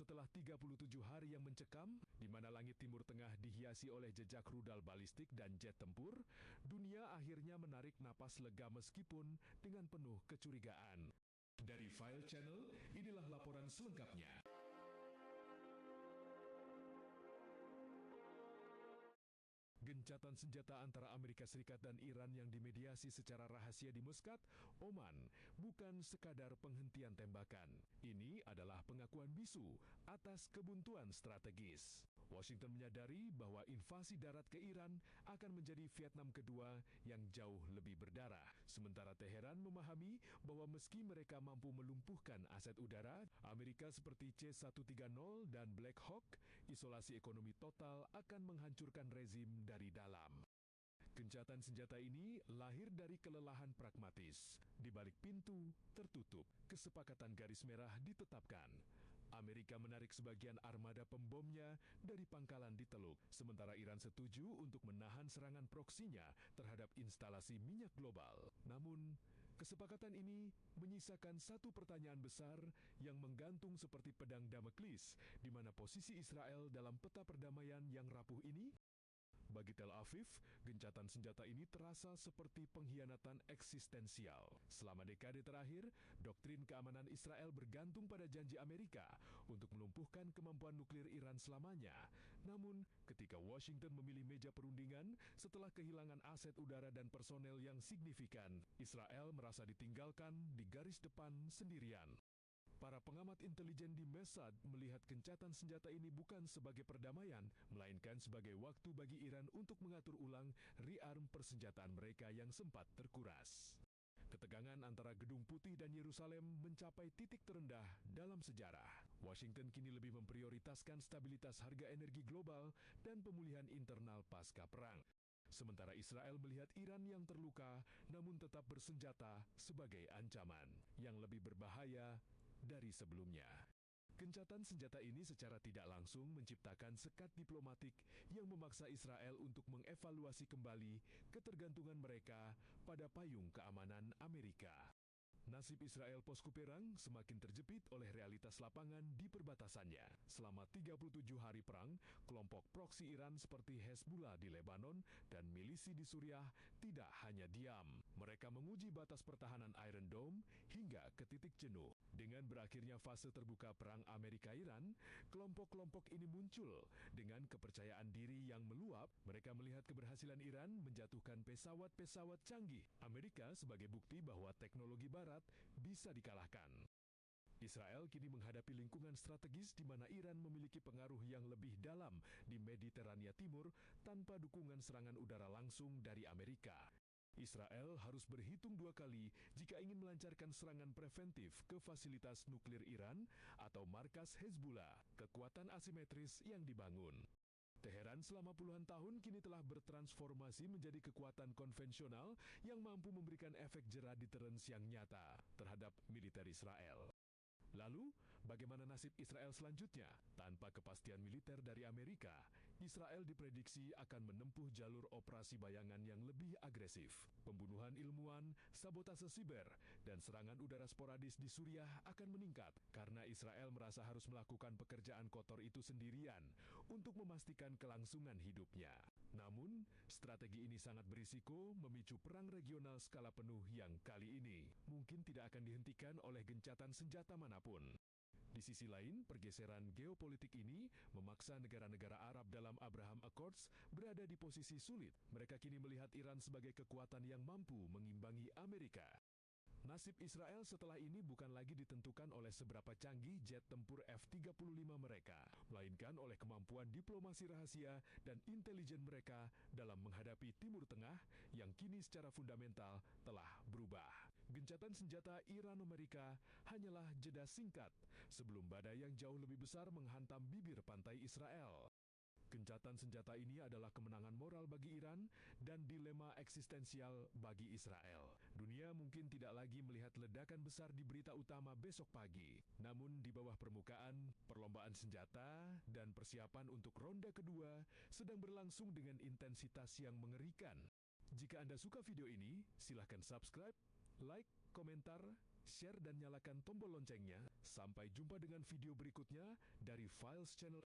setelah 37 hari yang mencekam, di mana langit Timur Tengah dihiasi oleh jejak rudal balistik dan jet tempur, dunia akhirnya menarik napas lega meskipun dengan penuh kecurigaan. Dari File Channel, inilah laporan selengkapnya. Gencatan senjata antara Amerika Serikat dan Iran yang dimediasi secara rahasia di Muscat, Oman, bukan sekadar penghentian tembakan. Ini adalah pengakuan bisu atas kebuntuan strategis. Washington menyadari bahwa invasi darat ke Iran akan menjadi Vietnam kedua yang jauh lebih berdarah. Sementara Teheran memahami bahwa meski mereka mampu melumpuhkan aset udara, Amerika seperti C-130 dan Black Hawk, isolasi ekonomi total akan menghancurkan rezim dari dalam. Gencatan senjata ini lahir dari kelelahan pragmatis. Di balik pintu tertutup, kesepakatan garis merah ditetapkan. Amerika menarik sebagian armada pembomnya dari pangkalan di Teluk, sementara Iran setuju untuk menahan serangan proksinya terhadap instalasi minyak global. Namun, kesepakatan ini menyisakan satu pertanyaan besar yang menggantung seperti pedang Dameklis, di mana posisi Israel dalam peta perdamaian yang rapuh ini. Bagi Tel Aviv, gencatan senjata ini terasa seperti pengkhianatan eksistensial. Selama dekade terakhir, doktrin keamanan Israel bergantung pada janji Amerika untuk melumpuhkan kemampuan nuklir Iran selamanya. Namun, ketika Washington memilih meja perundingan setelah kehilangan aset udara dan personel yang signifikan, Israel merasa ditinggalkan di garis depan sendirian. Para pengamat intelijen di Mossad melihat gencatan senjata ini bukan sebagai perdamaian, melainkan sebagai waktu bagi Iran untuk mengatur ulang rearm persenjataan mereka yang sempat terkuras. Ketegangan antara Gedung Putih dan Yerusalem mencapai titik terendah dalam sejarah. Washington kini lebih memprioritaskan stabilitas harga energi global dan pemulihan internal pasca perang. Sementara Israel melihat Iran yang terluka namun tetap bersenjata sebagai ancaman yang lebih berbahaya dari sebelumnya. Gencatan senjata ini secara tidak langsung menciptakan sekat diplomatik yang memaksa Israel untuk mengevaluasi kembali ketergantungan mereka pada payung keamanan Amerika. Nasib Israel posku perang semakin terjepit oleh realitas lapangan di perbatasannya. Selama 37 hari perang, kelompok proksi Iran seperti Hezbollah di Lebanon dan milisi di Suriah tidak hanya diam. Mereka menguji batas pertahanan Iron Dome hingga ke titik jenuh. Dengan berakhirnya fase terbuka perang Amerika-Iran, kelompok-kelompok ini muncul dengan kepercayaan diri yang meluap. Mereka melihat keberhasilan Iran menjatuhkan pesawat-pesawat canggih Amerika sebagai bukti bahwa teknologi Barat bisa dikalahkan. Israel kini menghadapi lingkungan strategis di mana Iran memiliki pengaruh yang lebih dalam di Mediterania Timur tanpa dukungan serangan udara langsung dari Amerika. Israel harus berhitung dua kali jika ingin melancarkan serangan preventif ke fasilitas nuklir Iran atau markas Hezbollah, kekuatan asimetris yang dibangun. Teheran selama puluhan tahun kini telah bertransformasi menjadi kekuatan konvensional yang mampu memberikan efek jera deterrence yang nyata terhadap militer Israel. Lalu, bagaimana nasib Israel selanjutnya? Tanpa kepastian militer dari Amerika, Israel diprediksi akan menempuh jalur operasi bayangan yang lebih agresif. Pembunuhan ilmuwan, sabotase siber, dan serangan udara sporadis di Suriah akan meningkat karena Israel merasa harus melakukan pekerjaan kotor itu sendirian untuk memastikan kelangsungan hidupnya. Namun, strategi ini sangat berisiko memicu perang regional skala penuh yang kali ini mungkin tidak akan dihentikan oleh gencatan senjata manapun. Di sisi lain, pergeseran geopolitik ini memaksa negara-negara Arab dalam Abraham Accords berada di posisi sulit. Mereka kini melihat Iran sebagai kekuatan yang mampu mengimbangi Amerika. Nasib Israel setelah ini bukan lagi ditentukan oleh seberapa canggih jet tempur F-35 mereka, melainkan oleh kemampuan diplomasi rahasia dan intelijen mereka dalam menghadapi Timur Tengah yang kini secara fundamental telah berubah. Gencatan senjata Iran-Amerika hanyalah jeda singkat sebelum badai yang jauh lebih besar menghantam bibir pantai Israel. Gencatan senjata ini adalah kemenangan moral bagi Iran dan dilema eksistensial bagi Israel. Dunia mungkin tidak lagi melihat ledakan besar di berita utama besok pagi. Namun di bawah permukaan, perlombaan senjata dan persiapan untuk ronde kedua sedang berlangsung dengan intensitas yang mengerikan. Jika Anda suka video ini, silahkan subscribe, like, komentar, share dan nyalakan tombol loncengnya. Sampai jumpa dengan video berikutnya dari Files Channel.